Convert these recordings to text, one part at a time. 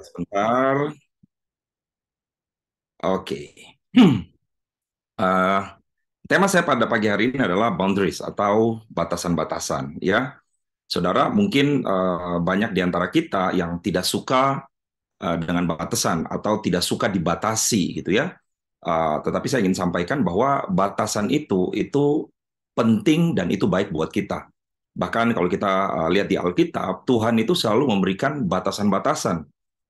Sebentar. Oke. Hmm. Eh, Tema saya pada pagi hari ini adalah boundaries atau batasan-batasan. Ya, saudara, mungkin banyak di antara kita yang tidak suka dengan batasan atau tidak suka dibatasi, gitu ya. Tetapi saya ingin sampaikan bahwa batasan itu penting dan itu baik buat kita. Bahkan kalau kita lihat di Alkitab, Tuhan itu selalu memberikan batasan-batasan.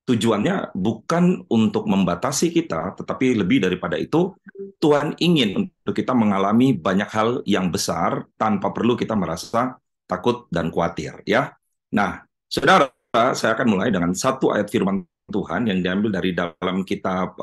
Tujuannya bukan untuk membatasi kita, tetapi lebih daripada itu, Tuhan ingin untuk kita mengalami banyak hal yang besar tanpa perlu kita merasa takut dan khawatir, ya. Nah, saudara, saya akan mulai dengan satu ayat firman Tuhan yang diambil dari dalam kitab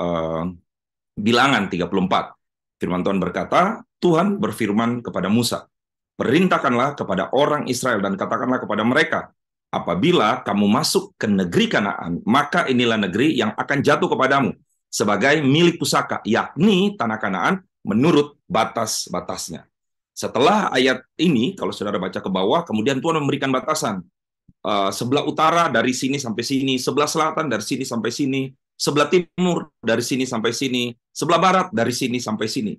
Bilangan 34. Firman Tuhan berkata, Tuhan berfirman kepada Musa, perintahkanlah kepada orang Israel dan katakanlah kepada mereka, apabila kamu masuk ke negeri Kanaan, maka inilah negeri yang akan jatuh kepadamu sebagai milik pusaka, yakni tanah Kanaan menurut batas-batasnya. Setelah ayat ini, kalau saudara baca ke bawah, kemudian Tuhan memberikan batasan. Sebelah utara dari sini sampai sini, sebelah selatan dari sini sampai sini, sebelah timur dari sini sampai sini, sebelah barat dari sini sampai sini.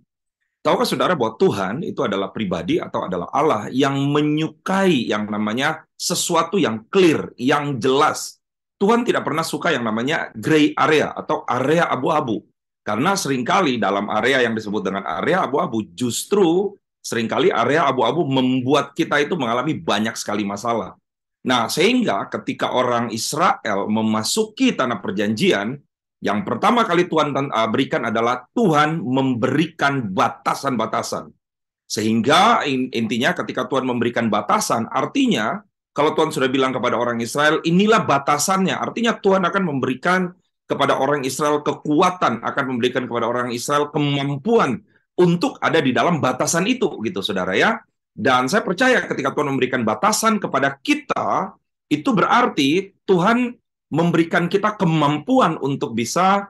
Tahukah saudara bahwa Tuhan itu adalah pribadi atau adalah Allah yang menyukai yang namanya sesuatu yang clear, yang jelas. Tuhan tidak pernah suka yang namanya gray area atau area abu-abu. Karena seringkali dalam area yang disebut dengan area abu-abu, justru seringkali area abu-abu membuat kita itu mengalami banyak sekali masalah. Nah, sehingga ketika orang Israel memasuki tanah perjanjian, yang pertama kali Tuhan berikan adalah Tuhan memberikan batasan-batasan. Sehingga intinya ketika Tuhan memberikan batasan, artinya kalau Tuhan sudah bilang kepada orang Israel, inilah batasannya. Artinya Tuhan akan memberikan kepada orang Israel kekuatan, akan memberikan kepada orang Israel kemampuan untuk ada di dalam batasan itu, gitu saudara ya. Dan saya percaya ketika Tuhan memberikan batasan kepada kita, itu berarti Tuhan memberikan kita kemampuan untuk bisa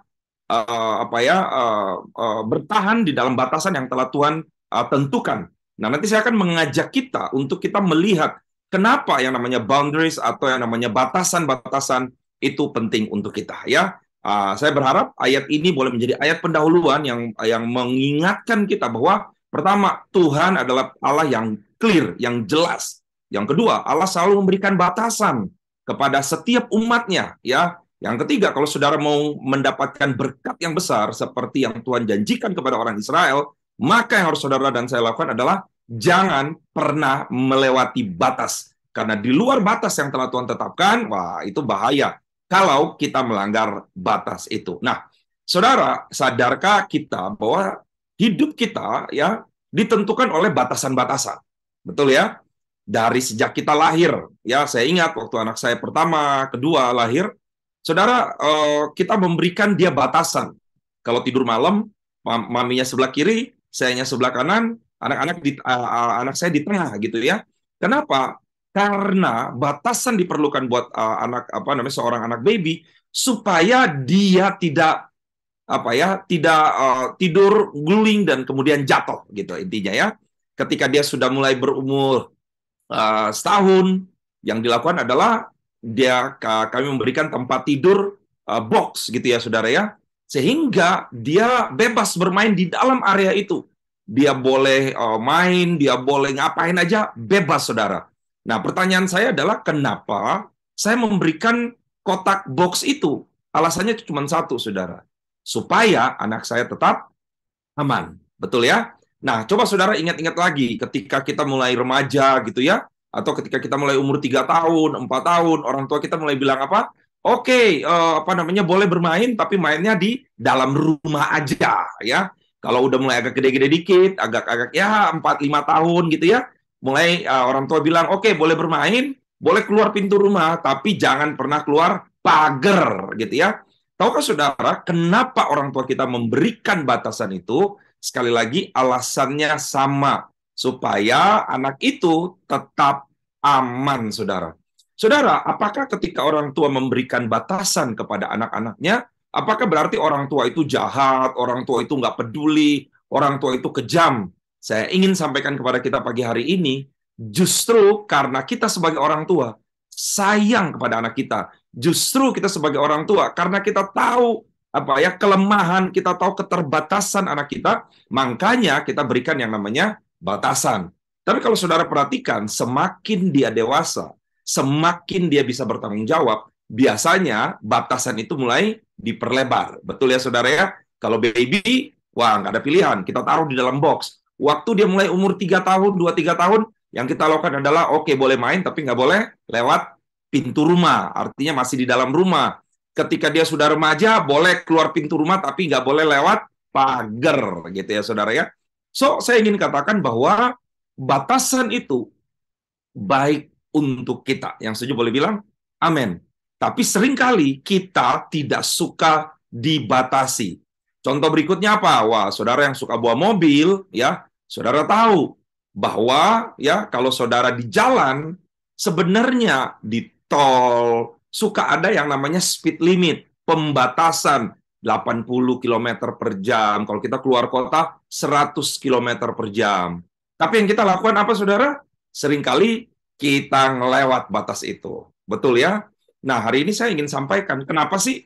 bertahan di dalam batasan yang telah Tuhan tentukan. Nah, nanti saya akan mengajak kita untuk kita melihat kenapa yang namanya boundaries atau yang namanya batasan-batasan itu penting untuk kita, ya. Saya berharap ayat ini boleh menjadi ayat pendahuluan yang mengingatkan kita bahwa pertama, Tuhan adalah Allah yang clear, yang jelas. Yang kedua, Allah selalu memberikan batasan kepada setiap umatnya, ya. Yang ketiga, kalau saudara mau mendapatkan berkat yang besar seperti yang Tuhan janjikan kepada orang Israel, maka yang harus saudara dan saya lakukan adalah jangan pernah melewati batas. Karena di luar batas yang telah Tuhan tetapkan, wah, itu bahaya kalau kita melanggar batas itu. Nah, saudara, sadarkah kita bahwa hidup kita ya ditentukan oleh batasan-batasan? Betul ya? Dari sejak kita lahir, ya saya ingat waktu anak saya pertama, kedua lahir, saudara, kita memberikan dia batasan. Kalau tidur malam, maminya sebelah kiri, sayanya sebelah kanan, anak saya di tengah gitu ya. Kenapa? Karena batasan diperlukan buat seorang anak baby supaya dia tidak tidur guling dan kemudian jatuh gitu intinya ya. Ketika dia sudah mulai berumur setahun, yang dilakukan adalah kami memberikan tempat tidur box gitu ya saudara ya, sehingga dia bebas bermain di dalam area itu. Dia boleh main, dia boleh ngapain aja, bebas saudara. Nah, pertanyaan saya adalah kenapa saya memberikan kotak box itu? Alasannya cuma satu saudara, supaya anak saya tetap aman. Betul ya? Nah, coba saudara ingat-ingat lagi ketika kita mulai remaja gitu ya, atau ketika kita mulai umur 3 tahun, 4 tahun, orang tua kita mulai bilang apa? Oke, boleh bermain, tapi mainnya di dalam rumah aja ya. Kalau udah mulai agak gede-gede dikit, agak-agak ya 4-5 tahun gitu ya, mulai orang tua bilang, oke, boleh bermain, boleh keluar pintu rumah, tapi jangan pernah keluar pagar gitu ya. Tahukah saudara, kenapa orang tua kita memberikan batasan itu? Sekali lagi, alasannya sama. Supaya anak itu tetap aman, saudara. Saudara, apakah ketika orang tua memberikan batasan kepada anak-anaknya, apakah berarti orang tua itu jahat, orang tua itu nggak peduli, orang tua itu kejam? Saya ingin sampaikan kepada kita pagi hari ini, justru karena kita sebagai orang tua, sayang kepada anak kita, Justru kita sebagai orang tua, karena kita tahu kelemahan, kita tahu keterbatasan anak kita, makanya kita berikan yang namanya batasan. Tapi kalau saudara perhatikan, semakin dia dewasa, semakin dia bisa bertanggung jawab, biasanya batasan itu mulai diperlebar. Betul ya saudara ya? Kalau baby, wah nggak ada pilihan, kita taruh di dalam box. Waktu dia mulai umur 3 tahun, 2-3 tahun, yang kita lakukan adalah, oke, boleh main, tapi nggak boleh lewat pintu rumah, artinya masih di dalam rumah. Ketika dia sudah remaja, boleh keluar pintu rumah, tapi nggak boleh lewat pagar, gitu ya saudara ya. So, saya ingin katakan bahwa batasan itu baik untuk kita. Yang setuju boleh bilang, amin. Tapi seringkali kita tidak suka dibatasi. Contoh berikutnya apa? Wah, saudara yang suka bawa mobil, ya, saudara tahu bahwa ya kalau saudara di jalan, sebenarnya di tol suka ada yang namanya speed limit, pembatasan 80 km per jam. Kalau kita keluar kota, 100 km per jam. Tapi yang kita lakukan apa, saudara? Seringkali kita ngelewat batas itu. Betul ya? Nah, hari ini saya ingin sampaikan, kenapa sih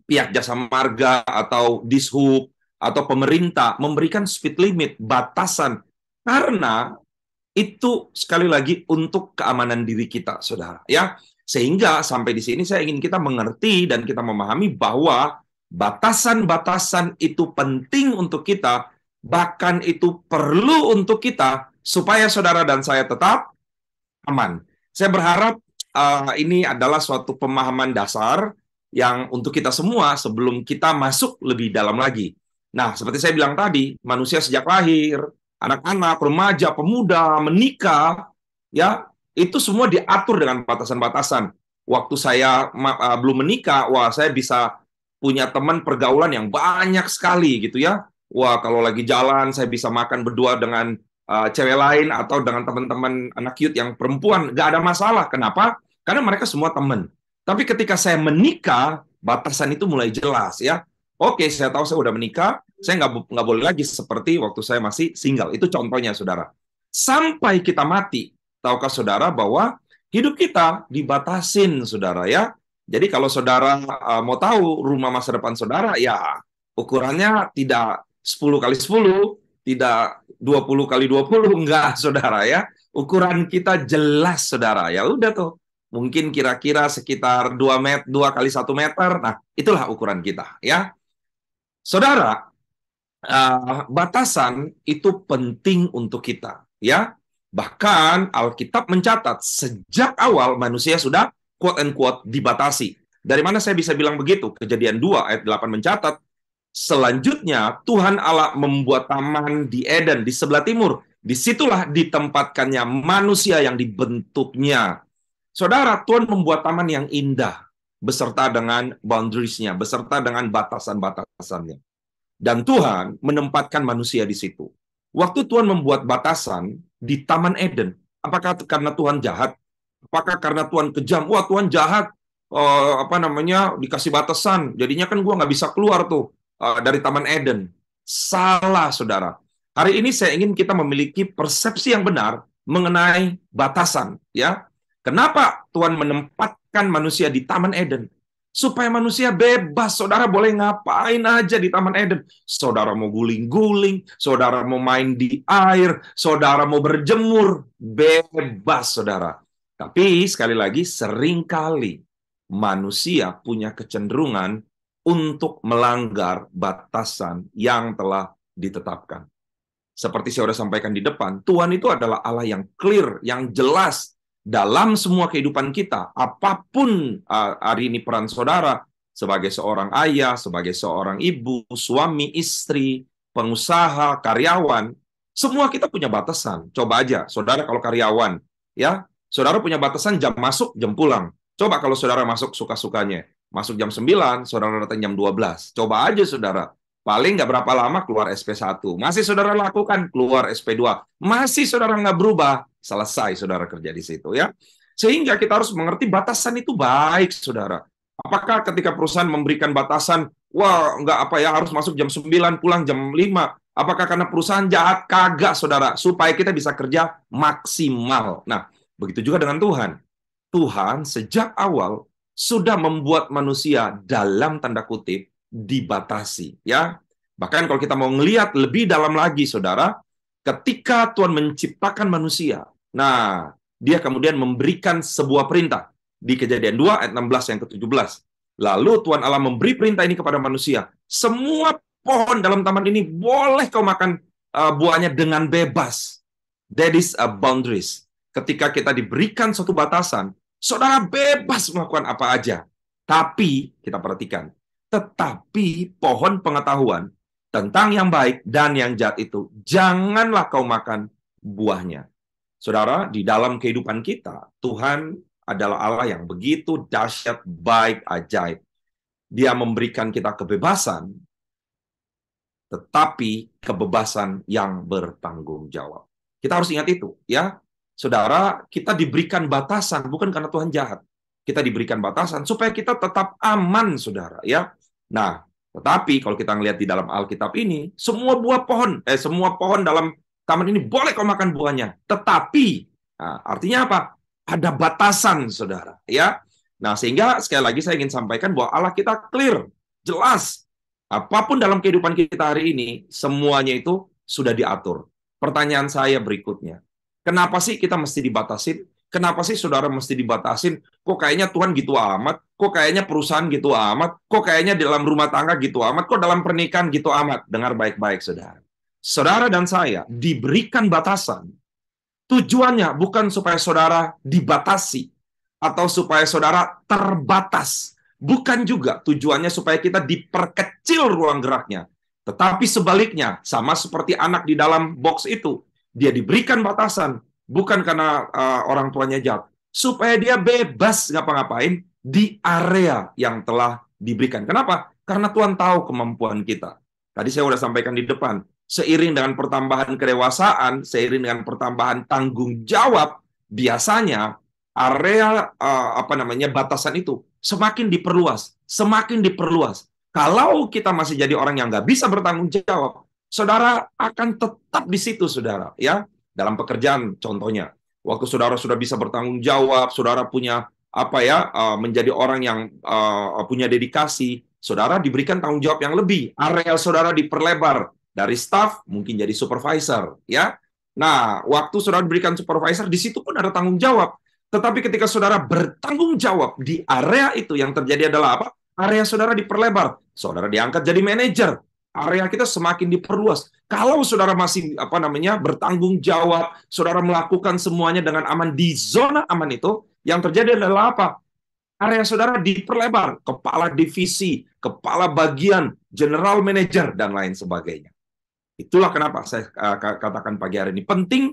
pihak jasa marga atau dishub atau pemerintah memberikan speed limit, batasan, karena itu sekali lagi untuk keamanan diri kita, saudara. Ya, sehingga sampai di sini saya ingin kita mengerti dan kita memahami bahwa batasan-batasan itu penting untuk kita, bahkan itu perlu untuk kita supaya saudara dan saya tetap aman. Saya berharap ini adalah suatu pemahaman dasar yang untuk kita semua sebelum kita masuk lebih dalam lagi. Nah, seperti saya bilang tadi, manusia sejak lahir, anak-anak, remaja, pemuda, menikah, ya, itu semua diatur dengan batasan-batasan. Waktu saya belum menikah, wah, saya bisa punya teman pergaulan yang banyak sekali gitu ya. Wah, kalau lagi jalan saya bisa makan berdua dengan cewek lain atau dengan teman-teman anak cute yang perempuan, nggak ada masalah. Kenapa? Karena mereka semua teman. Tapi ketika saya menikah, batasan itu mulai jelas ya. Oke, saya tahu saya udah menikah, saya nggak boleh lagi seperti waktu saya masih single. Itu contohnya, saudara. Sampai kita mati, tahukah saudara bahwa hidup kita dibatasin, saudara ya. Jadi kalau saudara mau tahu rumah masa depan saudara, ya ukurannya tidak 10 kali 10, tidak 20 kali 20, enggak, saudara ya. Ukuran kita jelas, saudara. Ya udah tuh. Mungkin kira-kira sekitar 2 kali 1 meter. Nah, itulah ukuran kita, ya. Saudara, batasan itu penting untuk kita, ya. Bahkan Alkitab mencatat sejak awal manusia sudah quote and quote dibatasi. Dari mana saya bisa bilang begitu? Kejadian 2 ayat 8 mencatat, selanjutnya Tuhan Allah membuat taman di Eden di sebelah timur. Disitulah ditempatkannya manusia yang dibentuknya. Saudara, Tuhan membuat taman yang indah beserta dengan boundaries-nya, beserta dengan batasan-batasannya. Dan Tuhan menempatkan manusia di situ. Waktu Tuhan membuat batasan di Taman Eden, apakah karena Tuhan jahat? Apakah karena Tuhan kejam? Wah, Tuhan jahat. Dikasih batasan. Jadinya kan gue nggak bisa keluar tuh dari Taman Eden. Salah, saudara. Hari ini saya ingin kita memiliki persepsi yang benar mengenai batasan. Ya, kenapa Tuhan menempatkan manusia di Taman Eden? Supaya manusia bebas, saudara boleh ngapain aja di Taman Eden. Saudara mau guling-guling, saudara mau main di air, saudara mau berjemur, bebas, saudara. Tapi sekali lagi, seringkali manusia punya kecenderungan untuk melanggar batasan yang telah ditetapkan. Seperti saya sudah sampaikan di depan, Tuhan itu adalah Allah yang clear, yang jelas, dalam semua kehidupan kita, apapun hari ini peran saudara, sebagai seorang ayah, sebagai seorang ibu, suami, istri, pengusaha, karyawan, semua kita punya batasan. Coba aja, saudara kalau karyawan, ya, saudara punya batasan jam masuk, jam pulang. Coba kalau saudara masuk suka-sukanya, masuk jam 9, saudara datang jam 12. Coba aja, saudara. Paling nggak berapa lama keluar SP1. Masih saudara lakukan, keluar SP2. Masih saudara nggak berubah, selesai saudara kerja di situ, ya. Sehingga kita harus mengerti batasan itu baik, saudara. Apakah ketika perusahaan memberikan batasan, wah, nggak harus masuk jam 9, pulang jam 5. Apakah karena perusahaan jahat? Kagak, saudara. Supaya kita bisa kerja maksimal. Nah, begitu juga dengan Tuhan. Tuhan sejak awal sudah membuat manusia dalam tanda kutip dibatasi, ya. Bahkan kalau kita mau ngelihat lebih dalam lagi, saudara, ketika Tuhan menciptakan manusia, nah, dia kemudian memberikan sebuah perintah di Kejadian 2 ayat 16 yang ke-17. Lalu Tuhan Allah memberi perintah ini kepada manusia. Semua pohon dalam taman ini boleh kau makan buahnya dengan bebas. That is a boundaries. Ketika kita diberikan suatu batasan, saudara bebas melakukan apa aja. Tapi, kita perhatikan, tetapi pohon pengetahuan tentang yang baik dan yang jahat itu, janganlah kau makan buahnya. Saudara, di dalam kehidupan kita, Tuhan adalah Allah yang begitu dahsyat, baik, ajaib. Dia memberikan kita kebebasan, tetapi kebebasan yang bertanggung jawab. Kita harus ingat itu, ya. Saudara, kita diberikan batasan bukan karena Tuhan jahat. Kita diberikan batasan supaya kita tetap aman, saudara, ya. Nah, tetapi kalau kita ngelihat di dalam Alkitab ini, semua pohon dalam taman ini boleh kau makan buahnya. Tetapi, nah, artinya apa? Ada batasan, saudara, ya. Nah, sehingga sekali lagi saya ingin sampaikan bahwa Allah kita clear, jelas. Apapun dalam kehidupan kita hari ini, semuanya itu sudah diatur. Pertanyaan saya berikutnya, kenapa sih kita mesti dibatasin? Kenapa sih saudara mesti dibatasin? Kok kayaknya Tuhan gitu amat? Kok kayaknya perusahaan gitu amat? Kok kayaknya dalam rumah tangga gitu amat? Kok dalam pernikahan gitu amat? Dengar baik-baik, saudara. Saudara dan saya diberikan batasan. Tujuannya bukan supaya saudara dibatasi atau supaya saudara terbatas. Bukan juga tujuannya supaya kita diperkecil ruang geraknya. Tetapi sebaliknya, sama seperti anak di dalam box itu, dia diberikan batasan, bukan karena orang tuanya jahat, supaya dia bebas ngapa-ngapain di area yang telah diberikan. Kenapa? Karena Tuhan tahu kemampuan kita. Tadi saya sudah sampaikan di depan, seiring dengan pertambahan kedewasaan, seiring dengan pertambahan tanggung jawab, biasanya area batasan itu semakin diperluas, semakin diperluas. Kalau kita masih jadi orang yang nggak bisa bertanggung jawab, saudara akan tetap di situ, saudara. Ya, dalam pekerjaan, contohnya, waktu saudara sudah bisa bertanggung jawab, saudara punya menjadi orang yang punya dedikasi, saudara diberikan tanggung jawab yang lebih. Area saudara diperlebar dari staff mungkin jadi supervisor, ya. Nah, waktu saudara diberikan supervisor, di situ pun ada tanggung jawab. Tetapi ketika saudara bertanggung jawab di area itu, yang terjadi adalah apa? Area saudara diperlebar, saudara diangkat jadi manajer, area kita semakin diperluas. Kalau saudara masih bertanggung jawab, saudara melakukan semuanya dengan aman di zona aman itu, yang terjadi adalah apa? Area saudara diperlebar, kepala divisi, kepala bagian, general manager, dan lain sebagainya. Itulah kenapa saya katakan pagi hari ini penting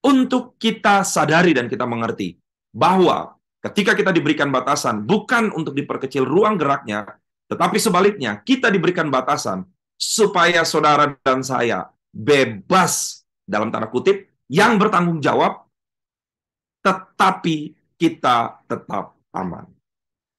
untuk kita sadari dan kita mengerti bahwa ketika kita diberikan batasan, bukan untuk diperkecil ruang geraknya, tetapi sebaliknya, kita diberikan batasan supaya saudara dan saya bebas, dalam tanda kutip, yang bertanggung jawab, tetapi kita tetap aman.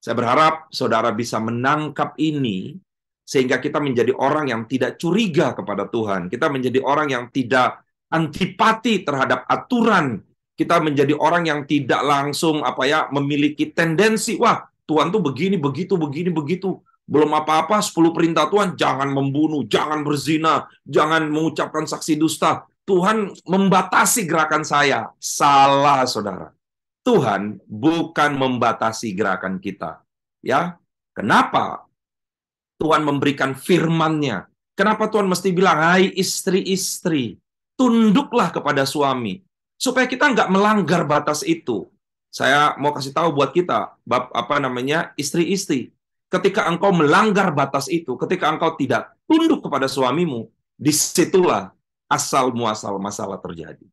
Saya berharap saudara bisa menangkap ini, sehingga kita menjadi orang yang tidak curiga kepada Tuhan. Kita menjadi orang yang tidak antipati terhadap aturan. Kita menjadi orang yang tidak langsung memiliki tendensi, wah Tuhan tuh begini, begitu, begini, begitu. Belum apa-apa 10 perintah Tuhan, jangan membunuh, jangan berzina, jangan mengucapkan saksi dusta. Tuhan membatasi gerakan saya. Salah, saudara. Tuhan bukan membatasi gerakan kita. Ya, kenapa Tuhan memberikan firman-Nya? Kenapa Tuhan mesti bilang, hai istri-istri, tunduklah kepada suami, supaya kita nggak melanggar batas itu. Saya mau kasih tahu buat kita, istri-istri, ketika engkau melanggar batas itu, ketika engkau tidak tunduk kepada suamimu, disitulah asal muasal masalah terjadi.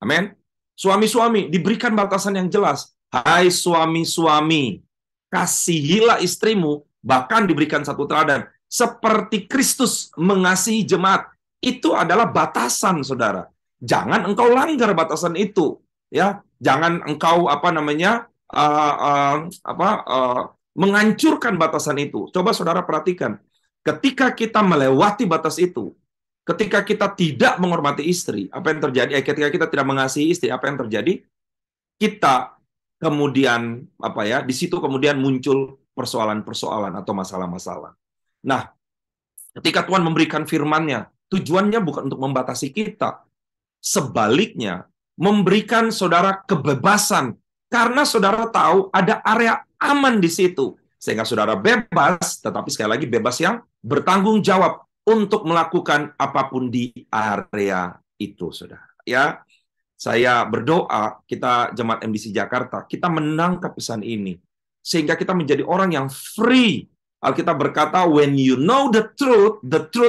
Amin. Suami-suami diberikan batasan yang jelas. Hai suami-suami, kasihilah istrimu, bahkan diberikan satu teladan, seperti Kristus mengasihi jemaat. Itu adalah batasan, saudara. Jangan engkau langgar batasan itu, ya. Jangan engkau menghancurkan batasan itu. Coba saudara perhatikan, ketika kita melewati batas itu, ketika kita tidak menghormati istri, apa yang terjadi? Ketika kita tidak mengasihi istri, apa yang terjadi? Kita kemudian apa ya, di situ kemudian muncul persoalan-persoalan atau masalah-masalah. Nah, ketika Tuhan memberikan firman-Nya, tujuannya bukan untuk membatasi kita, sebaliknya memberikan saudara kebebasan karena saudara tahu ada area aman di situ, sehingga saudara bebas, tetapi sekali lagi bebas yang bertanggung jawab untuk melakukan apapun di area itu, saudara. Ya, saya berdoa kita jemaat MDC Jakarta, kita menangkap pesan ini. Sehingga kita menjadi orang yang free. Alkitab berkata, when you know the truth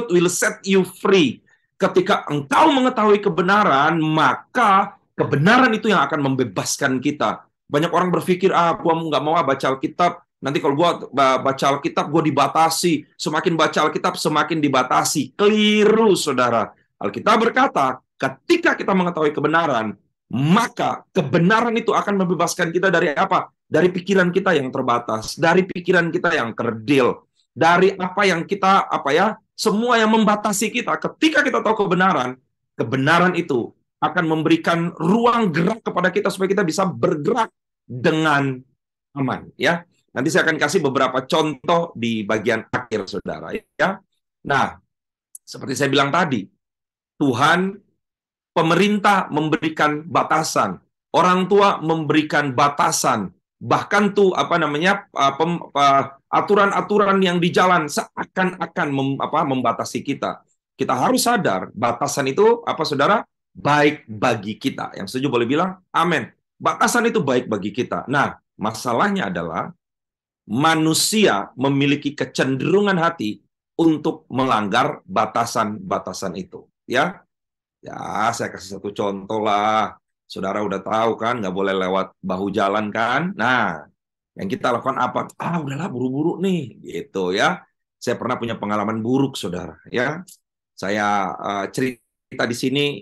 will set you free. Ketika engkau mengetahui kebenaran, maka kebenaran itu yang akan membebaskan kita. Banyak orang berpikir, gua nggak mau baca Alkitab. Nanti kalau gua baca Alkitab, gua dibatasi. Semakin baca Alkitab, semakin dibatasi. Keliru, saudara. Alkitab berkata, ketika kita mengetahui kebenaran, maka kebenaran itu akan membebaskan kita dari apa? Dari pikiran kita yang terbatas, dari pikiran kita yang kerdil, dari apa yang kita, semua yang membatasi kita. Ketika kita tahu kebenaran, kebenaran itu akan memberikan ruang gerak kepada kita supaya kita bisa bergerak dengan aman. Ya, nanti saya akan kasih beberapa contoh di bagian akhir, saudara. Ya, nah, seperti saya bilang tadi, Tuhan, pemerintah memberikan batasan, orang tua memberikan batasan, bahkan tuh aturan-aturan yang di jalan seakan-akan membatasi kita. Kita harus sadar batasan itu saudara, baik bagi kita. Yang setuju boleh bilang amin. Batasan itu baik bagi kita. Nah, masalahnya adalah manusia memiliki kecenderungan hati untuk melanggar batasan-batasan itu. Ya, saya kasih satu contoh lah. Saudara udah tahu kan, nggak boleh lewat bahu jalan kan? Nah, yang kita lakukan apa? Udahlah buru-buru nih, gitu ya. Saya pernah punya pengalaman buruk, saudara. Ya, saya cerita di sini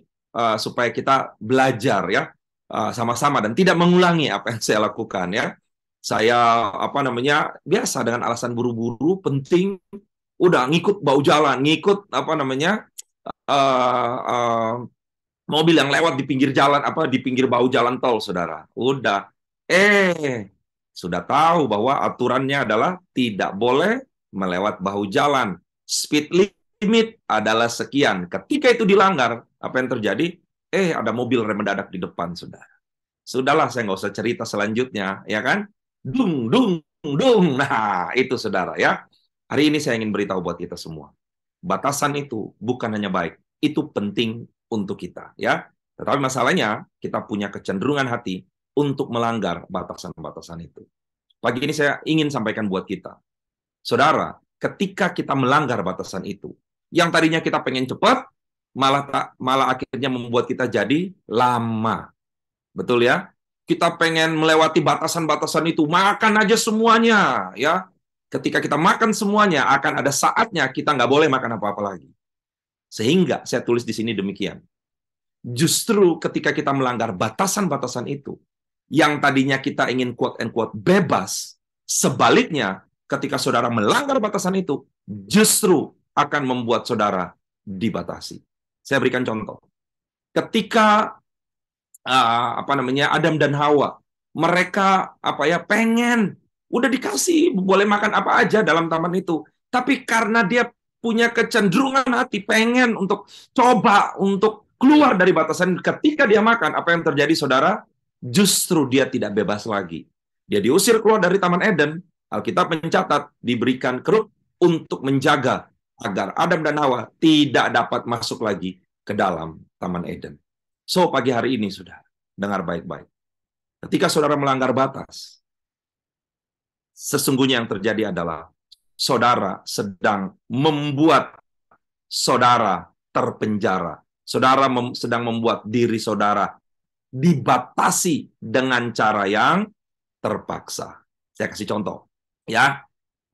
supaya kita belajar ya sama-sama dan tidak mengulangi apa yang saya lakukan ya. Saya biasa dengan alasan buru-buru, penting, udah ngikut bahu jalan, ngikut mobil yang lewat di pinggir jalan, di pinggir bahu jalan tol, saudara. Udah, sudah tahu bahwa aturannya adalah tidak boleh melewat bahu jalan. Speed limit adalah sekian. Ketika itu dilanggar, apa yang terjadi? Ada mobil rem mendadak di depan, saudara. Sudahlah, saya nggak usah cerita selanjutnya, ya kan? Dung, dung, dung. Nah, itu, saudara, ya. Hari ini saya ingin beritahu buat kita semua. Batasan itu bukan hanya baik, itu penting untuk kita, ya. Tetapi masalahnya kita punya kecenderungan hati untuk melanggar batasan-batasan itu. Pagi ini saya ingin sampaikan buat kita, saudara, ketika kita melanggar batasan itu, yang tadinya kita pengen cepat, malah akhirnya membuat kita jadi lama. Betul ya? Kita pengen melewati batasan-batasan itu, makan aja semuanya, ya. Ketika kita makan semuanya, akan ada saatnya kita nggak boleh makan apa-apa lagi. Sehingga saya tulis di sini demikian. Justru ketika kita melanggar batasan-batasan itu, yang tadinya kita ingin quote and quote bebas, sebaliknya ketika saudara melanggar batasan itu, justru akan membuat saudara dibatasi. Saya berikan contoh. Ketika Adam dan Hawa, mereka pengen, udah dikasih boleh makan apa aja dalam taman itu, tapi karena dia punya kecenderungan hati pengen untuk coba untuk keluar dari batasan, ketika dia makan, apa yang terjadi, saudara? Justru dia tidak bebas lagi. Dia diusir keluar dari Taman Eden. Alkitab mencatat diberikan keruk untuk menjaga agar Adam dan Hawa tidak dapat masuk lagi ke dalam Taman Eden. So, pagi hari ini, saudara, dengar baik-baik. Ketika saudara melanggar batas, sesungguhnya yang terjadi adalah saudara sedang membuat saudara terpenjara. Saudara sedang membuat diri saudara dibatasi dengan cara yang terpaksa. Saya kasih contoh, ya.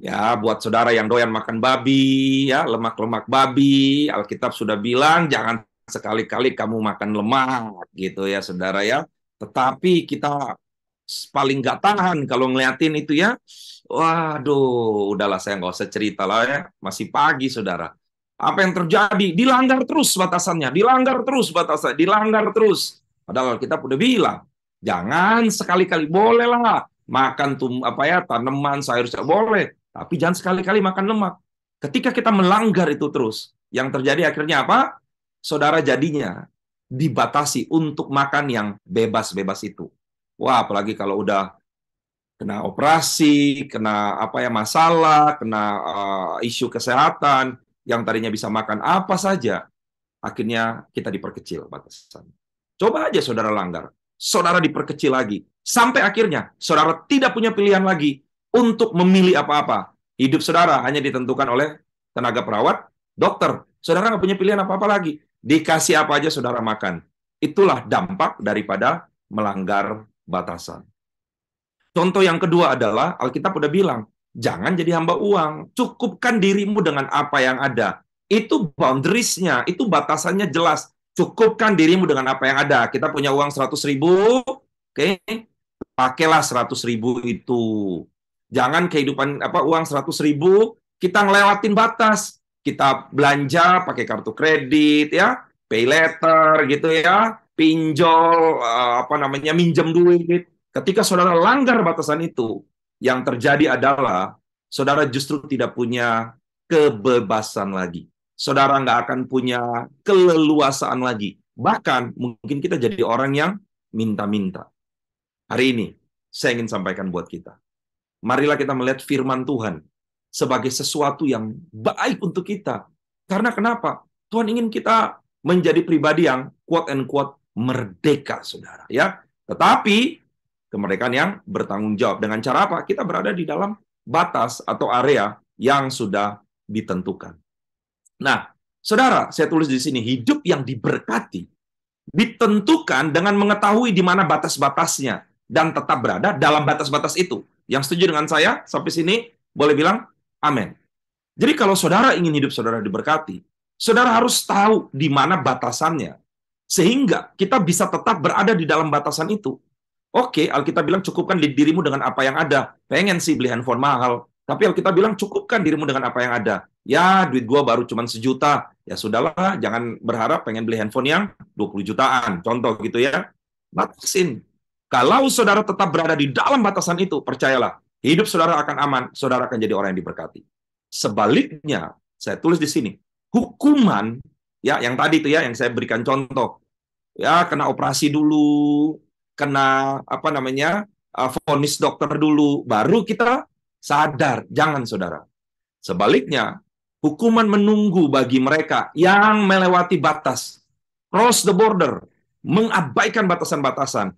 Ya, buat saudara yang doyan makan babi, ya, lemak-lemak babi, Alkitab sudah bilang jangan sekali-kali kamu makan lemak, gitu ya, saudara ya. Tetapi kita paling nggak tahan kalau ngeliatin itu ya. Waduh, udahlah, saya nggak usah cerita lah ya. Masih pagi, saudara. Apa yang terjadi? Dilanggar terus batasannya, dilanggar terus batasannya, dilanggar terus. Padahal kita udah bilang, Jangan sekali-kali, bolehlah makan tanaman, sayur, boleh, tapi jangan sekali-kali makan lemak. Ketika kita melanggar itu terus, yang terjadi akhirnya apa? Saudara jadinya dibatasi untuk makan yang bebas-bebas itu. Wah, apalagi kalau udah kena operasi, kena masalah, kena isu kesehatan, yang tadinya bisa makan apa saja, akhirnya kita diperkecil batasan. Coba aja saudara langgar, saudara diperkecil lagi, sampai akhirnya saudara tidak punya pilihan lagi untuk memilih apa-apa. Hidup saudara hanya ditentukan oleh tenaga perawat, dokter. Saudara nggak punya pilihan apa-apa lagi. Dikasih apa aja saudara makan. Itulah dampak daripada melanggar batasan. Contoh yang kedua adalah, Alkitab udah bilang, jangan jadi hamba uang. Cukupkan dirimu dengan apa yang ada. Itu boundaries-nya, itu batasannya jelas. Cukupkan dirimu dengan apa yang ada. Kita punya uang 100.000, oke? Pakailah 100.000 itu. Jangan kehidupan uang 100.000, kita ngelewatin batas. Kita belanja pakai kartu kredit, ya, pay letter, gitu ya, pinjol, minjem duit. Ketika saudara langgar batasan itu, yang terjadi adalah saudara justru tidak punya kebebasan lagi. Saudara nggak akan punya keleluasaan lagi. Bahkan mungkin kita jadi orang yang minta-minta. Hari ini, saya ingin sampaikan buat kita. Marilah kita melihat firman Tuhan sebagai sesuatu yang baik untuk kita. Karena kenapa? Tuhan ingin kita menjadi pribadi yang quote and quote merdeka, saudara. Ya, tetapi kemerdekaan yang bertanggung jawab. Dengan cara apa? Kita berada di dalam batas atau area yang sudah ditentukan. Nah, saudara, saya tulis di sini, hidup yang diberkati ditentukan dengan mengetahui di mana batas-batasnya dan tetap berada dalam batas-batas itu. Yang setuju dengan saya sampai sini boleh bilang amin. Jadi kalau saudara ingin hidup saudara diberkati, saudara harus tahu di mana batasannya sehingga kita bisa tetap berada di dalam batasan itu. Oke, Alkitab bilang cukupkan dirimu dengan apa yang ada. Pengen sih beli handphone mahal, tapi Alkitab bilang cukupkan dirimu dengan apa yang ada. Ya, duit gua baru cuma 1 juta. Ya sudahlah, jangan berharap pengen beli handphone yang 20 jutaan. Contoh gitu ya. Batasin. Kalau saudara tetap berada di dalam batasan itu, percayalah, hidup saudara akan aman, saudara akan jadi orang yang diberkati. Sebaliknya, saya tulis di sini, hukuman, ya yang tadi itu ya, yang saya berikan contoh, ya kena operasi dulu, kena vonis dokter dulu, baru kita sadar. Jangan, saudara. Sebaliknya, hukuman menunggu bagi mereka yang melewati batas, cross the border, mengabaikan batasan-batasan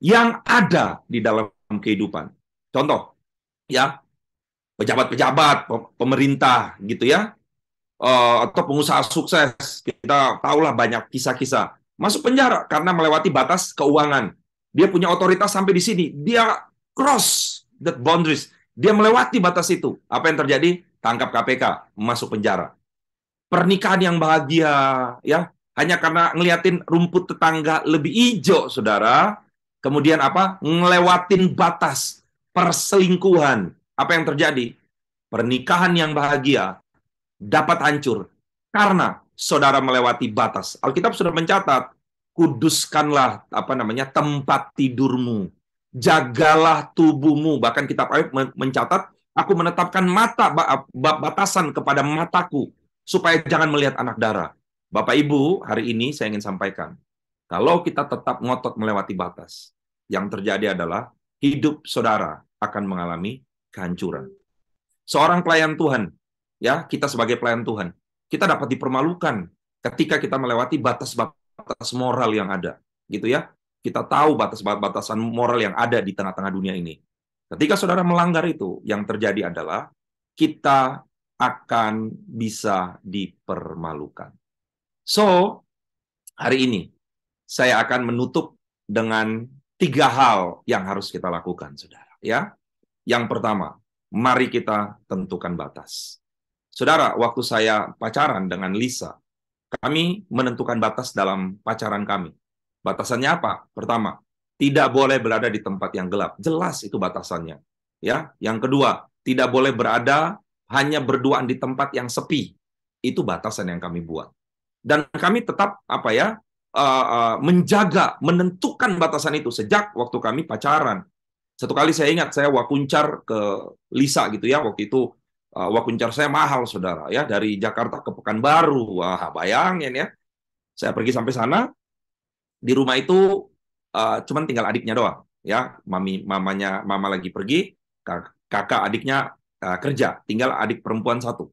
yang ada di dalam kehidupan. Contoh, ya, pejabat-pejabat, pemerintah, gitu ya, atau pengusaha sukses. Kita tahulah banyak kisah-kisah. Masuk penjara karena melewati batas keuangan. Dia punya otoritas sampai di sini. Dia cross the boundaries. Dia melewati batas itu. Apa yang terjadi? Tangkap KPK, masuk penjara. Pernikahan yang bahagia, ya, hanya karena ngeliatin rumput tetangga lebih hijau, saudara. Kemudian apa? Ngelewatin batas perselingkuhan. Apa yang terjadi? Pernikahan yang bahagia dapat hancur karena saudara melewati batas. Alkitab sudah mencatat, kuduskanlah tempat tidurmu, jagalah tubuhmu. Bahkan kitab Ayub mencatat, aku menetapkan batasan kepada mataku supaya jangan melihat anak darah. Bapak Ibu, hari ini saya ingin sampaikan, kalau kita tetap ngotot melewati batas, yang terjadi adalah hidup saudara akan mengalami kehancuran. Seorang pelayan Tuhan, ya, kita sebagai pelayan Tuhan, kita dapat dipermalukan ketika kita melewati batas-batas moral yang ada, gitu ya. Kita tahu batas-batasan moral yang ada di tengah-tengah dunia ini. Ketika saudara melanggar itu, yang terjadi adalah kita akan bisa dipermalukan. So, hari ini saya akan menutup dengan 3 hal yang harus kita lakukan, saudara. Ya, yang pertama, mari kita tentukan batas. Saudara, waktu saya pacaran dengan Lisa, kami menentukan batas dalam pacaran kami. Batasannya apa? Pertama, tidak boleh berada di tempat yang gelap. Jelas itu batasannya. Ya, yang kedua, tidak boleh berada hanya berduaan di tempat yang sepi. Itu batasan yang kami buat. Dan kami tetap menjaga, menentukan batasan itu sejak waktu kami pacaran. Satu kali saya ingat, saya wakuncar ke Lisa gitu ya, waktu itu wakuncar saya mahal, saudara, ya, dari Jakarta ke Pekanbaru. Wah, bayangin ya, saya pergi sampai sana, di rumah itu cuman tinggal adiknya doang, ya, mama lagi pergi, kakak adiknya kerja, tinggal adik perempuan satu.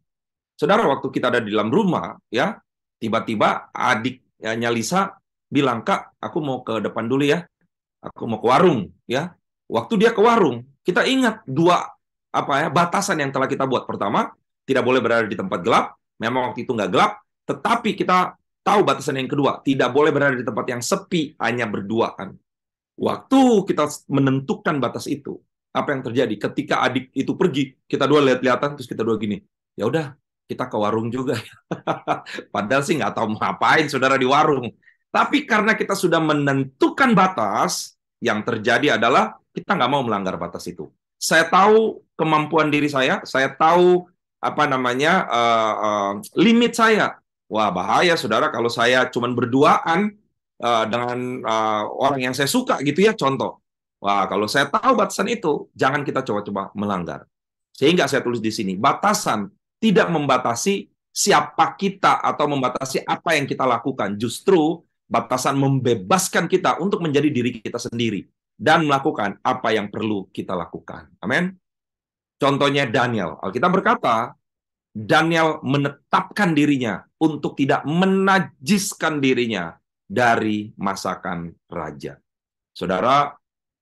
Saudara, waktu kita ada di dalam rumah, ya, tiba-tiba adiknya Lisa bilang, "Kak, aku mau ke depan dulu ya, aku mau ke warung." Ya, waktu dia ke warung, kita ingat dua batasan yang telah kita buat. Pertama, tidak boleh berada di tempat gelap. Memang waktu itu nggak gelap, tetapi kita tahu batasan yang kedua, tidak boleh berada di tempat yang sepi, hanya berduaan. Waktu kita menentukan batas itu, apa yang terjadi? Ketika adik itu pergi, kita dua lihat-lihatan, terus kita dua gini, ya udah, kita ke warung juga. Padahal sih nggak tahu mau ngapain, saudara, di warung. Tapi karena kita sudah menentukan batas, yang terjadi adalah kita nggak mau melanggar batas itu. Saya tahu kemampuan diri saya tahu limit saya. Wah, bahaya, saudara, kalau saya cuma berduaan dengan orang yang saya suka gitu ya, contoh. Wah, kalau saya tahu batasan itu, jangan kita coba-coba melanggar. Sehingga saya tulis di sini, batasan tidak membatasi siapa kita atau membatasi apa yang kita lakukan. Justru batasan membebaskan kita untuk menjadi diri kita sendiri dan melakukan apa yang perlu kita lakukan. Amin. Contohnya Daniel. Alkitab berkata, Daniel menetapkan dirinya untuk tidak menajiskan dirinya dari masakan raja. Saudara,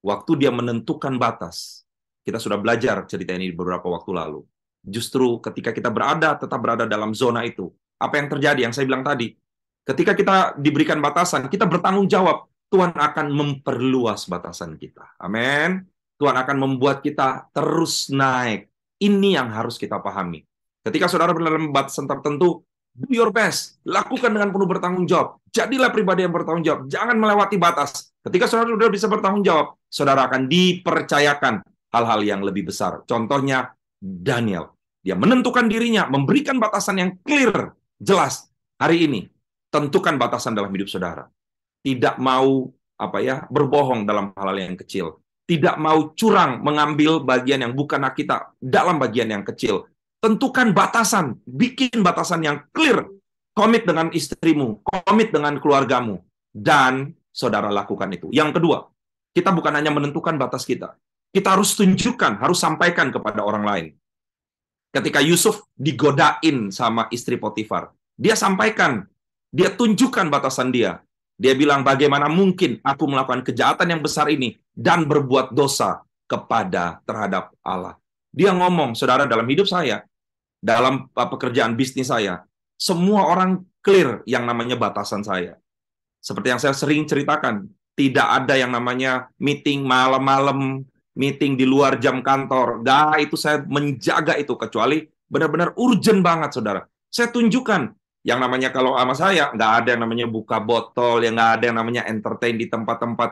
waktu dia menentukan batas, kita sudah belajar cerita ini beberapa waktu lalu. Justru ketika kita tetap berada dalam zona itu, apa yang terjadi? Yang saya bilang tadi, ketika kita diberikan batasan, kita bertanggung jawab. Tuhan akan memperluas batasan kita. Amin. Tuhan akan membuat kita terus naik. Ini yang harus kita pahami. Ketika saudara berada dalam batasan tertentu, do your best. Lakukan dengan penuh bertanggung jawab. Jadilah pribadi yang bertanggung jawab. Jangan melewati batas. Ketika saudara sudah bisa bertanggung jawab, saudara akan dipercayakan hal-hal yang lebih besar. Contohnya Daniel. Dia menentukan dirinya, memberikan batasan yang clear, jelas. Hari ini, tentukan batasan dalam hidup saudara. Tidak mau berbohong dalam hal-hal yang kecil. Tidak mau curang mengambil bagian yang bukan hak kita dalam bagian yang kecil. Tentukan batasan, bikin batasan yang clear. Komit dengan istrimu, komit dengan keluargamu, dan saudara lakukan itu. Yang kedua, kita bukan hanya menentukan batas kita. Kita harus tunjukkan, harus sampaikan kepada orang lain. Ketika Yusuf digodain sama istri Potifar, dia sampaikan, dia tunjukkan batasan dia. Dia bilang, bagaimana mungkin aku melakukan kejahatan yang besar ini dan berbuat dosa terhadap Allah. Dia ngomong, saudara, dalam hidup saya, dalam pekerjaan bisnis saya, semua orang clear yang namanya batasan saya. Seperti yang saya sering ceritakan, tidak ada yang namanya meeting malam-malam, meeting di luar jam kantor. Itu saya menjaga itu, kecuali benar-benar urgent banget, saudara. Saya tunjukkan yang namanya, kalau sama saya, nggak ada yang namanya buka botol, yang nggak ada yang namanya entertain di tempat-tempat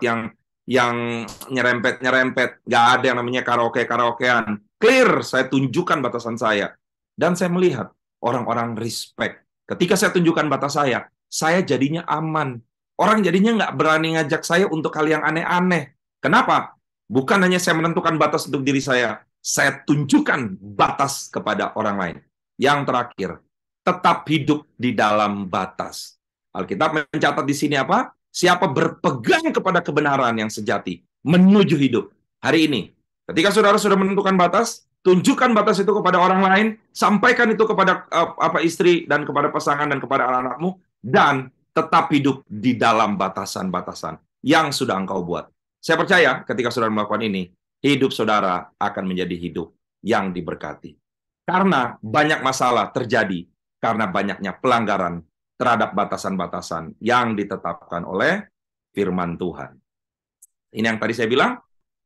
yang nyerempet-nyerempet, nggak ada yang namanya karaoke-karaokean. Clear, saya tunjukkan batasan saya. Dan saya melihat orang-orang respect. Ketika saya tunjukkan batas saya jadinya aman. Orang jadinya nggak berani ngajak saya untuk hal yang aneh-aneh. Kenapa? Bukan hanya saya menentukan batas untuk diri saya tunjukkan batas kepada orang lain. Yang terakhir, tetap hidup di dalam batas. Alkitab mencatat di sini apa? Siapa berpegang kepada kebenaran yang sejati, menuju hidup. Hari ini, ketika saudara sudah menentukan batas, tunjukkan batas itu kepada orang lain, sampaikan itu kepada istri dan kepada pasangan dan kepada anak-anakmu, dan tetap hidup di dalam batasan-batasan yang sudah engkau buat. Saya percaya ketika saudara melakukan ini, hidup saudara akan menjadi hidup yang diberkati. Karena banyak masalah terjadi karena banyaknya pelanggaran terhadap batasan-batasan yang ditetapkan oleh firman Tuhan. Ini yang tadi saya bilang,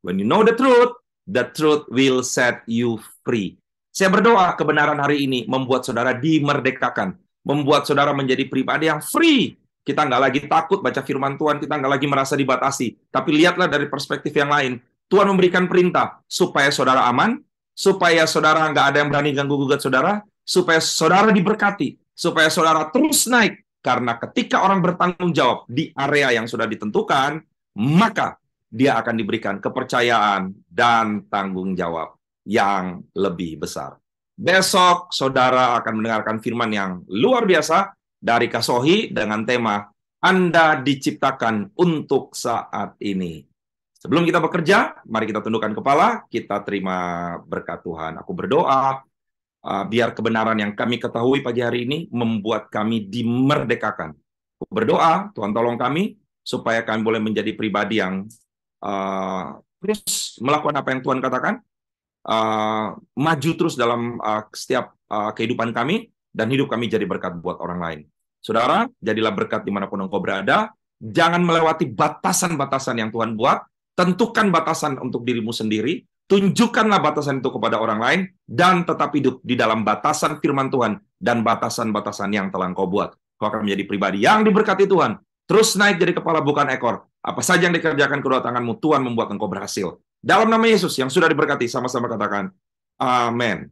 when you know the truth will set you free. Saya berdoa kebenaran hari ini membuat saudara dimerdekakan, membuat saudara menjadi pribadi yang free. Kita nggak lagi takut baca firman Tuhan, kita nggak lagi merasa dibatasi. Tapi lihatlah dari perspektif yang lain. Tuhan memberikan perintah supaya saudara aman, supaya saudara nggak ada yang berani ganggu-gugat saudara, supaya saudara diberkati, supaya saudara terus naik, Karena ketika orang bertanggung jawab di area yang sudah ditentukan, maka dia akan diberikan kepercayaan dan tanggung jawab yang lebih besar. Besok saudara akan mendengarkan firman yang luar biasa dari Kak Sohi dengan tema Anda diciptakan untuk saat ini. Sebelum kita bekerja, mari kita tundukkan kepala, kita terima berkat Tuhan. Aku berdoa, biar kebenaran yang kami ketahui pagi hari ini membuat kami dimerdekakan. Aku berdoa, Tuhan tolong kami, supaya kami boleh menjadi pribadi yang terus melakukan apa yang Tuhan katakan, maju terus dalam setiap kehidupan kami, dan hidup kami jadi berkat buat orang lain. Saudara, jadilah berkat dimanapun engkau berada, jangan melewati batasan-batasan yang Tuhan buat, tentukan batasan untuk dirimu sendiri, tunjukkanlah batasan itu kepada orang lain, dan tetap hidup di dalam batasan firman Tuhan, dan batasan-batasan yang telah engkau buat. Kau akan menjadi pribadi yang diberkati Tuhan, terus naik jadi kepala bukan ekor. Apa saja yang dikerjakan kedua tanganmu, Tuhan membuat engkau berhasil. Dalam nama Yesus yang sudah diberkati, sama-sama katakan, amin.